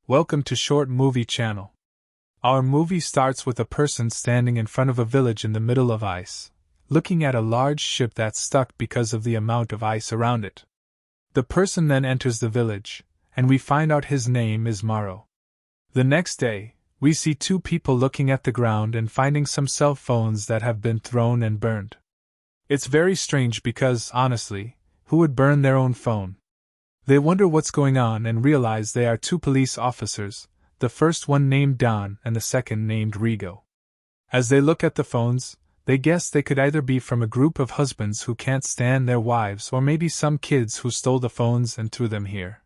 Welcome to Short Movie Channel. Our movie starts with a person standing in front of a village in the middle of ice, looking at a large ship that's stuck because of the amount of ice around it. The person then enters the village, and we find out his name is Morrow. The next day, we see two people looking at the ground and finding some cell phones that have been thrown and burned. It's very strange because, honestly, who would burn their own phone? They wonder what's going on and realize they are two police officers, the first one named Don and the second named Rigo. As they look at the phones, they guess they could either be from a group of husbands who can't stand their wives or maybe some kids who stole the phones and threw them here.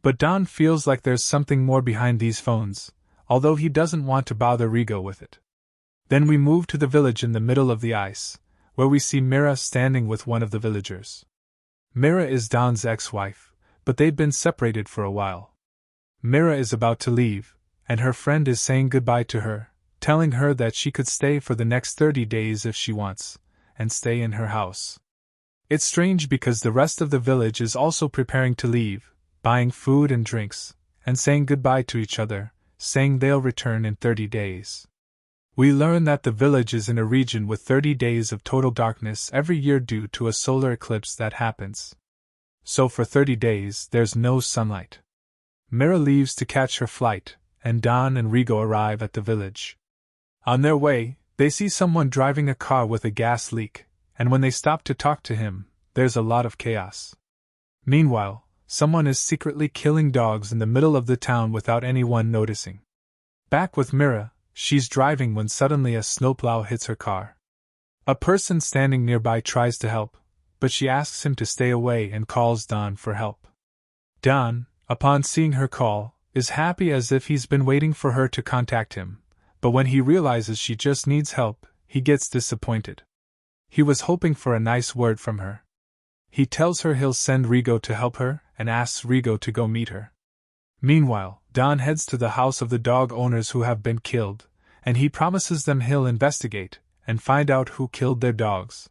But Don feels like there's something more behind these phones, although he doesn't want to bother Rigo with it. Then we move to the village in the middle of the ice, where we see Mira standing with one of the villagers. Mira is Don's ex-wife, but they've been separated for a while. Mira is about to leave, and her friend is saying goodbye to her, telling her that she could stay for the next 30 days if she wants, and stay in her house. It's strange because the rest of the village is also preparing to leave, buying food and drinks, and saying goodbye to each other, saying they'll return in 30 days. We learn that the village is in a region with 30 days of total darkness every year due to a solar eclipse that happens. So for 30 days there's no sunlight. Mira leaves to catch her flight, and Don and Rigo arrive at the village. On their way, they see someone driving a car with a gas leak, and when they stop to talk to him, there's a lot of chaos. Meanwhile, someone is secretly killing dogs in the middle of the town without anyone noticing. Back with Mira, she's driving when suddenly a snowplow hits her car. A person standing nearby tries to help, but she asks him to stay away and calls Don for help. Don, upon seeing her call, is happy as if he's been waiting for her to contact him, but when he realizes she just needs help, he gets disappointed. He was hoping for a nice word from her. He tells her he'll send Rigo to help her and asks Rigo to go meet her. Meanwhile, Don heads to the house of the dog owners who have been killed, and he promises them he'll investigate and find out who killed their dogs.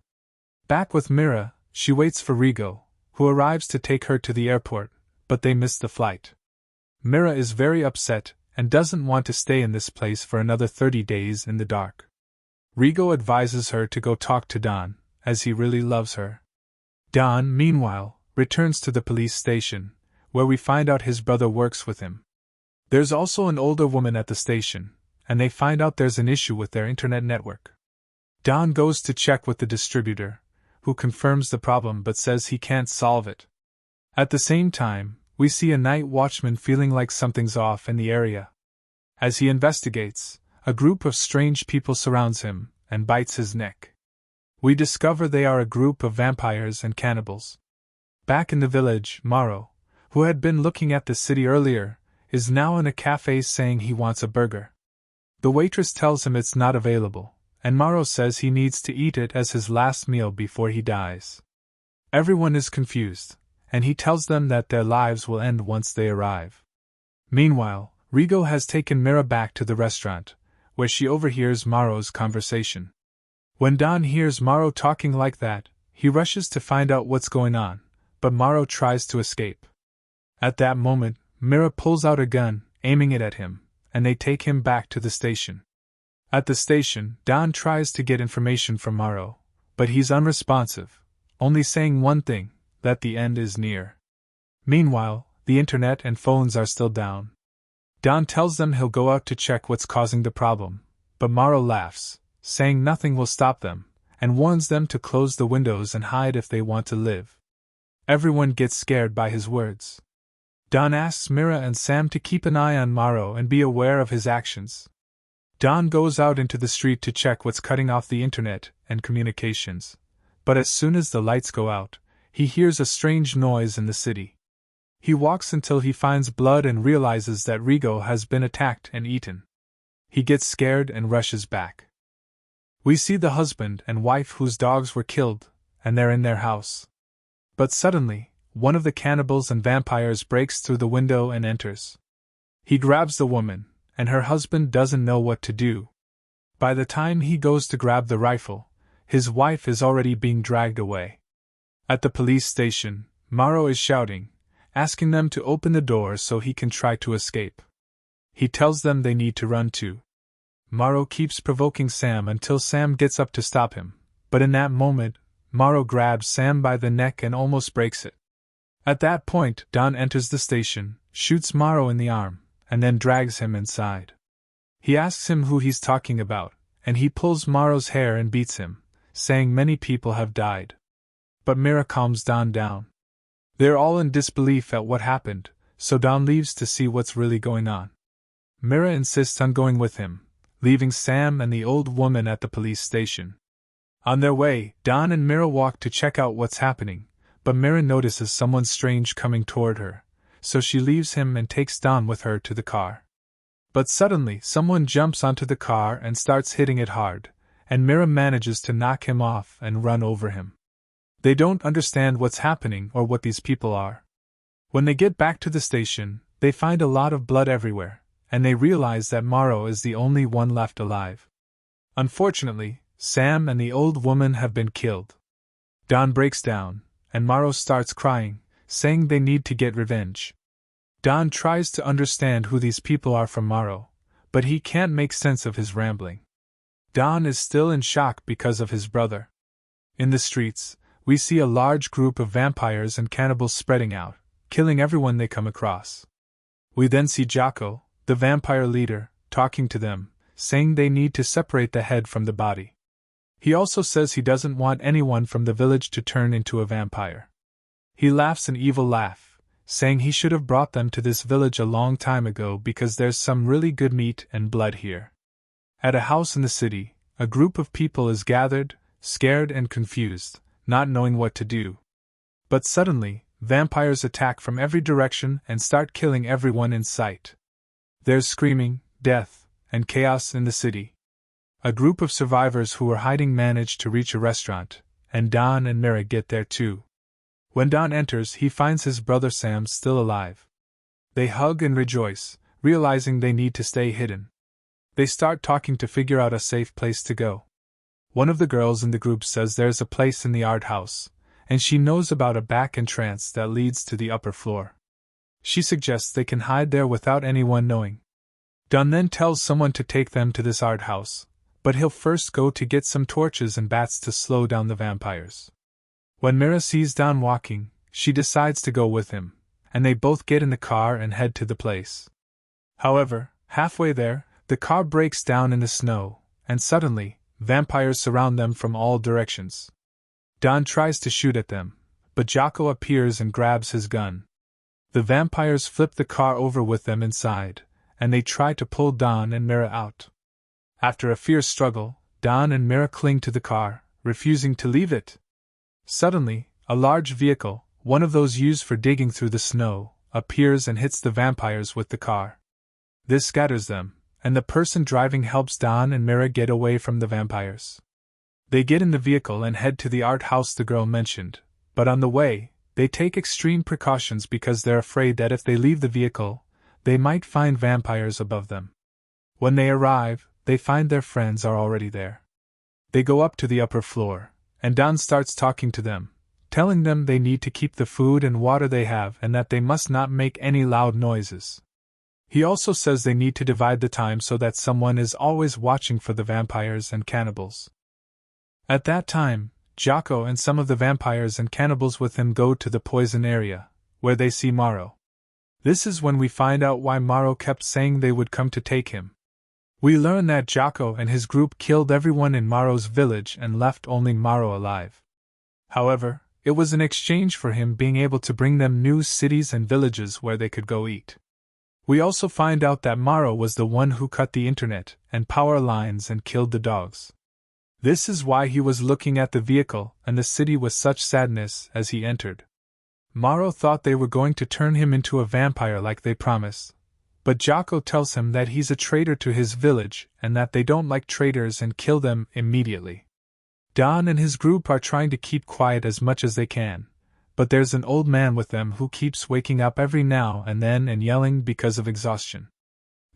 Back with Mira, she waits for Rigo, who arrives to take her to the airport, but they miss the flight. Mira is very upset and doesn't want to stay in this place for another 30 days in the dark. Rigo advises her to go talk to Don, as he really loves her. Don, meanwhile, returns to the police station, where we find out his brother works with him. There's also an older woman at the station, and they find out there's an issue with their internet network. Don goes to check with the distributor, who confirms the problem but says he can't solve it. At the same time, we see a night watchman feeling like something's off in the area. As he investigates, a group of strange people surrounds him and bites his neck. We discover they are a group of vampires and cannibals. Back in the village, Morrow, who had been looking at the city earlier, is now in a cafe saying he wants a burger. The waitress tells him it's not available, and Morrow says he needs to eat it as his last meal before he dies. Everyone is confused, and he tells them that their lives will end once they arrive. Meanwhile, Rigo has taken Mira back to the restaurant, where she overhears Morrow's conversation. When Don hears Morrow talking like that, he rushes to find out what's going on, but Morrow tries to escape. At that moment, Mira pulls out a gun, aiming it at him, and they take him back to the station. At the station, Don tries to get information from Morrow, but he's unresponsive, only saying one thing, that the end is near. Meanwhile, the internet and phones are still down. Don tells them he'll go out to check what's causing the problem, but Morrow laughs, saying nothing will stop them, and warns them to close the windows and hide if they want to live. Everyone gets scared by his words. Don asks Mira and Sam to keep an eye on Morrow and be aware of his actions. Don goes out into the street to check what's cutting off the internet and communications, but as soon as the lights go out, he hears a strange noise in the city. He walks until he finds blood and realizes that Rigo has been attacked and eaten. He gets scared and rushes back. We see the husband and wife whose dogs were killed, and they're in their house. But suddenly, one of the cannibals and vampires breaks through the window and enters. He grabs the woman, and her husband doesn't know what to do. By the time he goes to grab the rifle, his wife is already being dragged away. At the police station, Morrow is shouting, asking them to open the door so he can try to escape. He tells them they need to run too. Morrow keeps provoking Sam until Sam gets up to stop him, but in that moment, Morrow grabs Sam by the neck and almost breaks it. At that point, Don enters the station, shoots Morrow in the arm, and then drags him inside. He asks him who he's talking about, and he pulls Morrow's hair and beats him, saying many people have died. But Mira calms Don down. They're all in disbelief at what happened, so Don leaves to see what's really going on. Mira insists on going with him, leaving Sam and the old woman at the police station. On their way, Don and Mira walk to check out what's happening, but Mira notices someone strange coming toward her, so she leaves him and takes Don with her to the car. But suddenly, someone jumps onto the car and starts hitting it hard, and Mira manages to knock him off and run over him. They don't understand what's happening or what these people are. When they get back to the station, they find a lot of blood everywhere, and they realize that Morrow is the only one left alive. Unfortunately, Sam and the old woman have been killed. Don breaks down, and Morrow starts crying, saying they need to get revenge. Don tries to understand who these people are from Morrow, but he can't make sense of his rambling. Don is still in shock because of his brother. In the streets, we see a large group of vampires and cannibals spreading out, killing everyone they come across. We then see Jocko, the vampire leader, talking to them, saying they need to separate the head from the body. He also says he doesn't want anyone from the village to turn into a vampire. He laughs an evil laugh, saying he should have brought them to this village a long time ago because there's some really good meat and blood here. At a house in the city, a group of people is gathered, scared and confused, not knowing what to do. But suddenly, vampires attack from every direction and start killing everyone in sight. There's screaming, death, and chaos in the city. A group of survivors who were hiding manage to reach a restaurant, and Don and Mira get there too. When Don enters, he finds his brother Sam still alive. They hug and rejoice, realizing they need to stay hidden. They start talking to figure out a safe place to go. One of the girls in the group says there's a place in the art house, and she knows about a back entrance that leads to the upper floor. She suggests they can hide there without anyone knowing. Don then tells someone to take them to this art house, but he'll first go to get some torches and bats to slow down the vampires. When Mira sees Don walking, she decides to go with him, and they both get in the car and head to the place. However, halfway there, the car breaks down in the snow, and suddenly, vampires surround them from all directions. Don tries to shoot at them, but Jocko appears and grabs his gun. The vampires flip the car over with them inside, and they try to pull Don and Mira out. After a fierce struggle, Don and Mira cling to the car, refusing to leave it. Suddenly, a large vehicle, one of those used for digging through the snow, appears and hits the vampires with the car. This scatters them, and the person driving helps Don and Mira get away from the vampires. They get in the vehicle and head to the art house the girl mentioned, but on the way, they take extreme precautions because they're afraid that if they leave the vehicle, they might find vampires above them. When they arrive, they find their friends are already there. They go up to the upper floor, and Don starts talking to them, telling them they need to keep the food and water they have and that they must not make any loud noises. He also says they need to divide the time so that someone is always watching for the vampires and cannibals. At that time, Jocko and some of the vampires and cannibals with him go to the poison area, where they see Morrow. This is when we find out why Morrow kept saying they would come to take him. We learn that Jocko and his group killed everyone in Morrow's village and left only Morrow alive. However, it was in exchange for him being able to bring them new cities and villages where they could go eat. We also find out that Morrow was the one who cut the internet and power lines and killed the dogs. This is why he was looking at the vehicle and the city with such sadness as he entered. Morrow thought they were going to turn him into a vampire like they promised, but Jocko tells him that he's a traitor to his village and that they don't like traitors and kill them immediately. Don and his group are trying to keep quiet as much as they can, but there's an old man with them who keeps waking up every now and then and yelling because of exhaustion.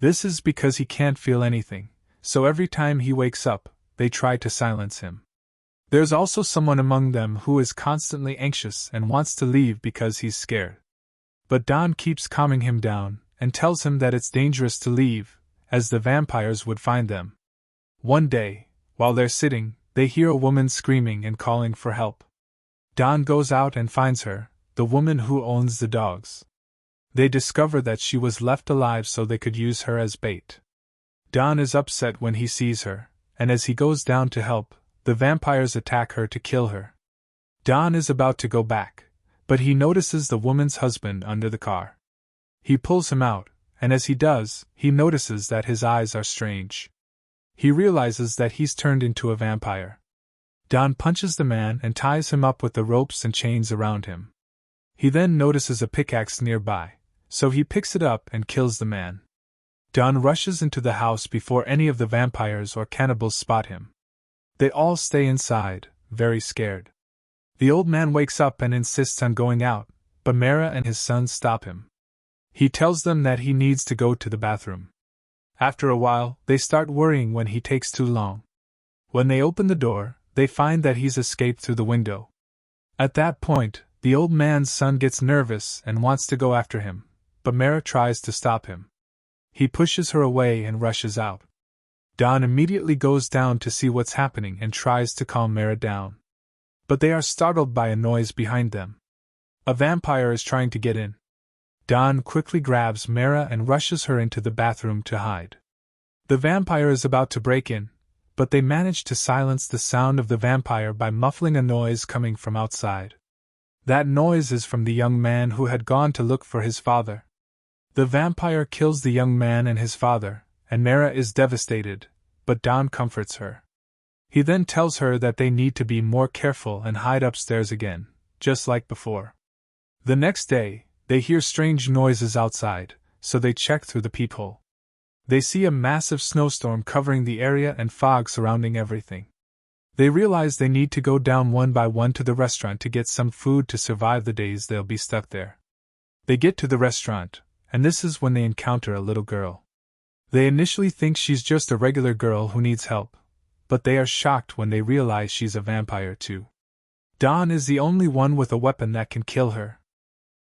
This is because he can't feel anything, so every time he wakes up, they try to silence him. There's also someone among them who is constantly anxious and wants to leave because he's scared. But Don keeps calming him down, and tells him that it's dangerous to leave, as the vampires would find them. One day, while they're sitting, they hear a woman screaming and calling for help. Don goes out and finds her, the woman who owns the dogs. They discover that she was left alive so they could use her as bait. Don is upset when he sees her, and as he goes down to help, the vampires attack her to kill her. Don is about to go back, but he notices the woman's husband under the car. He pulls him out, and as he does, he notices that his eyes are strange. He realizes that he's turned into a vampire. Don punches the man and ties him up with the ropes and chains around him. He then notices a pickaxe nearby, so he picks it up and kills the man. Don rushes into the house before any of the vampires or cannibals spot him. They all stay inside, very scared. The old man wakes up and insists on going out, but Mara and his son stop him. He tells them that he needs to go to the bathroom. After a while, they start worrying when he takes too long. When they open the door, they find that he's escaped through the window. At that point, the old man's son gets nervous and wants to go after him, but Mara tries to stop him. He pushes her away and rushes out. Don immediately goes down to see what's happening and tries to calm Mara down. But they are startled by a noise behind them. A vampire is trying to get in. Don quickly grabs Mara and rushes her into the bathroom to hide. The vampire is about to break in, but they manage to silence the sound of the vampire by muffling a noise coming from outside. That noise is from the young man who had gone to look for his father. The vampire kills the young man and his father, and Mara is devastated, but Don comforts her. He then tells her that they need to be more careful and hide upstairs again, just like before. The next day, they hear strange noises outside, so they check through the peephole. They see a massive snowstorm covering the area and fog surrounding everything. They realize they need to go down one by one to the restaurant to get some food to survive the days they'll be stuck there. They get to the restaurant, and this is when they encounter a little girl. They initially think she's just a regular girl who needs help, but they are shocked when they realize she's a vampire too. Don is the only one with a weapon that can kill her.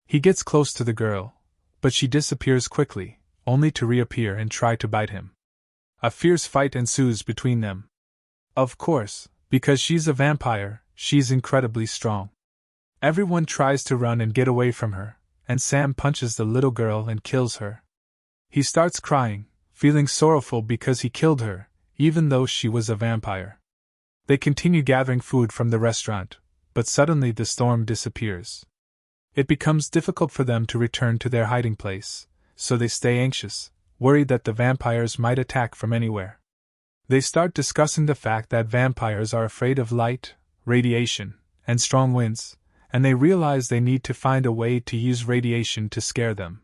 He gets close to the girl, but she disappears quickly, only to reappear and try to bite him. A fierce fight ensues between them. Of course, because she's a vampire, she's incredibly strong. Everyone tries to run and get away from her, and Sam punches the little girl and kills her. He starts crying, feeling sorrowful because he killed her, even though she was a vampire. They continue gathering food from the restaurant, but suddenly the storm disappears. It becomes difficult for them to return to their hiding place, so they stay anxious, worried that the vampires might attack from anywhere. They start discussing the fact that vampires are afraid of light, radiation, and strong winds, and they realize they need to find a way to use radiation to scare them.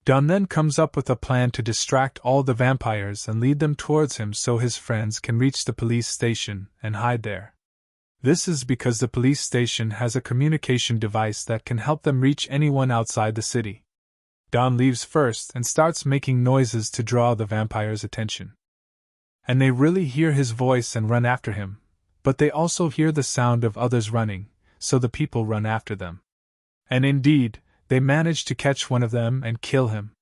Don then comes up with a plan to distract all the vampires and lead them towards him so his friends can reach the police station and hide there. This is because the police station has a communication device that can help them reach anyone outside the city. Don leaves first and starts making noises to draw the vampires' attention. And they really hear his voice and run after him, but they also hear the sound of others running, so the people run after them. And indeed, they manage to catch one of them and kill him.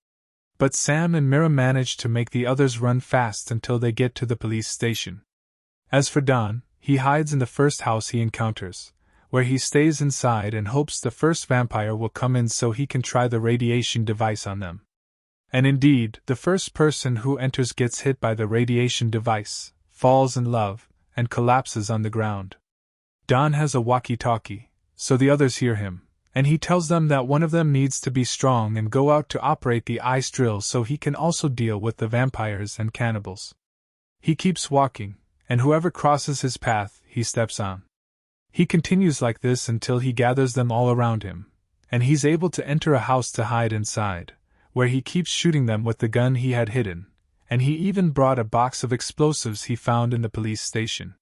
But Sam and Mira manage to make the others run fast until they get to the police station. As for Don, he hides in the first house he encounters, where he stays inside and hopes the first vampire will come in so he can try the radiation device on them. And indeed, the first person who enters gets hit by the radiation device, falls in love, and collapses on the ground. Don has a walkie-talkie, so the others hear him, and he tells them that one of them needs to be strong and go out to operate the ice drill so he can also deal with the vampires and cannibals. He keeps walking, and whoever crosses his path, he steps on. He continues like this until he gathers them all around him, and he's able to enter a house to hide inside, where he keeps shooting them with the gun he had hidden, and he even brought a box of explosives he found in the police station.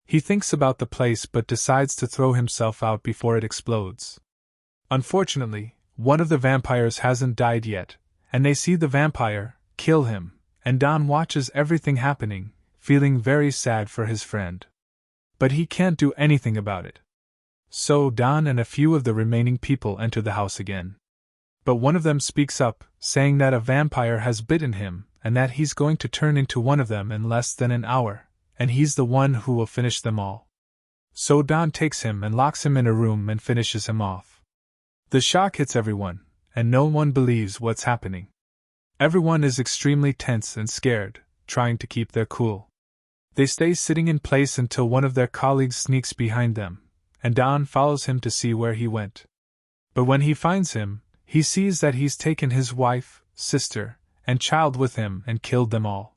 He thinks about the place but decides to throw himself out before it explodes. Unfortunately, one of the vampires hasn't died yet, and they see the vampire, kill him, and Don watches everything happening, feeling very sad for his friend. But he can't do anything about it. So Don and a few of the remaining people enter the house again. But one of them speaks up, saying that a vampire has bitten him, and that he's going to turn into one of them in less than an hour, and he's the one who will finish them all. So Don takes him and locks him in a room and finishes him off. The shock hits everyone, and no one believes what's happening. Everyone is extremely tense and scared, trying to keep their cool. They stay sitting in place until one of their colleagues sneaks behind them, and Don follows him to see where he went. But when he finds him, he sees that he's taken his wife, sister, and child with him and killed them all.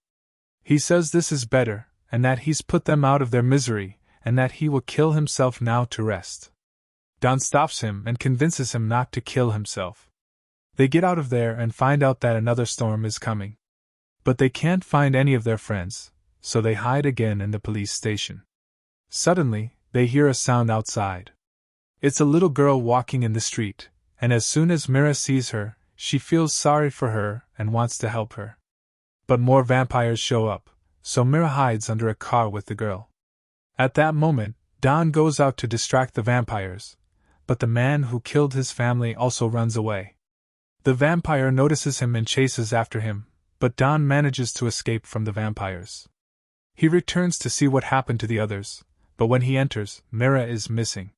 He says this is better, and that he's put them out of their misery, and that he will kill himself now to rest. Don stops him and convinces him not to kill himself. They get out of there and find out that another storm is coming. But they can't find any of their friends, so they hide again in the police station. Suddenly, they hear a sound outside. It's a little girl walking in the street, and as soon as Mira sees her, she feels sorry for her and wants to help her. But more vampires show up, so Mira hides under a car with the girl. At that moment, Don goes out to distract the vampires, but the man who killed his family also runs away. The vampire notices him and chases after him, but Don manages to escape from the vampires. He returns to see what happened to the others, but when he enters, Mira is missing.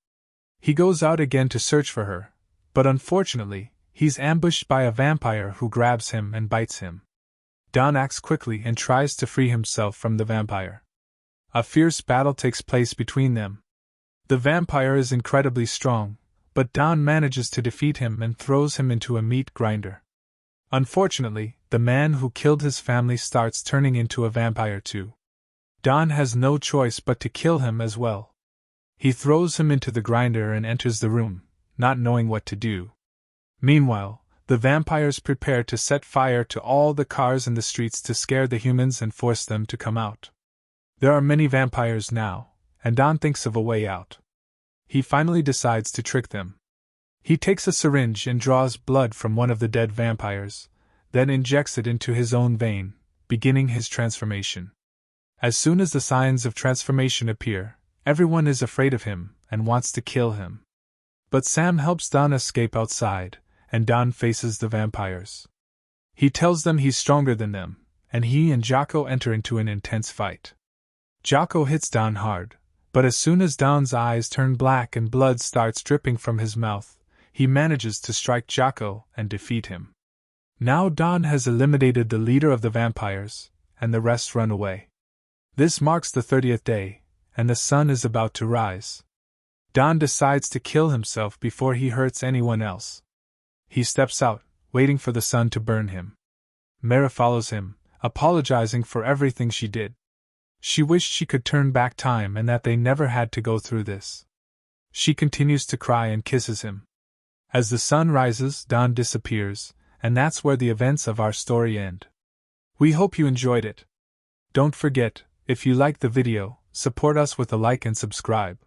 He goes out again to search for her, but unfortunately, he's ambushed by a vampire who grabs him and bites him. Don acts quickly and tries to free himself from the vampire. A fierce battle takes place between them. The vampire is incredibly strong, but Don manages to defeat him and throws him into a meat grinder. Unfortunately, the man who killed his family starts turning into a vampire too. Don has no choice but to kill him as well. He throws him into the grinder and enters the room, not knowing what to do. Meanwhile, the vampires prepare to set fire to all the cars in the streets to scare the humans and force them to come out. There are many vampires now, and Don thinks of a way out. He finally decides to trick them. He takes a syringe and draws blood from one of the dead vampires, then injects it into his own vein, beginning his transformation. As soon as the signs of transformation appear, everyone is afraid of him and wants to kill him. But Sam helps Don escape outside, and Don faces the vampires. He tells them he's stronger than them, and he and Jocko enter into an intense fight. Jocko hits Don hard, but as soon as Don's eyes turn black and blood starts dripping from his mouth, he manages to strike Jocko and defeat him. Now Don has eliminated the leader of the vampires, and the rest run away. This marks the 30th day, and the sun is about to rise. Don decides to kill himself before he hurts anyone else. He steps out, waiting for the sun to burn him. Mira follows him, apologizing for everything she did. She wished she could turn back time and that they never had to go through this. She continues to cry and kisses him. As the sun rises, Don disappears, and that's where the events of our story end. We hope you enjoyed it. Don't forget, if you liked the video, support us with a like and subscribe.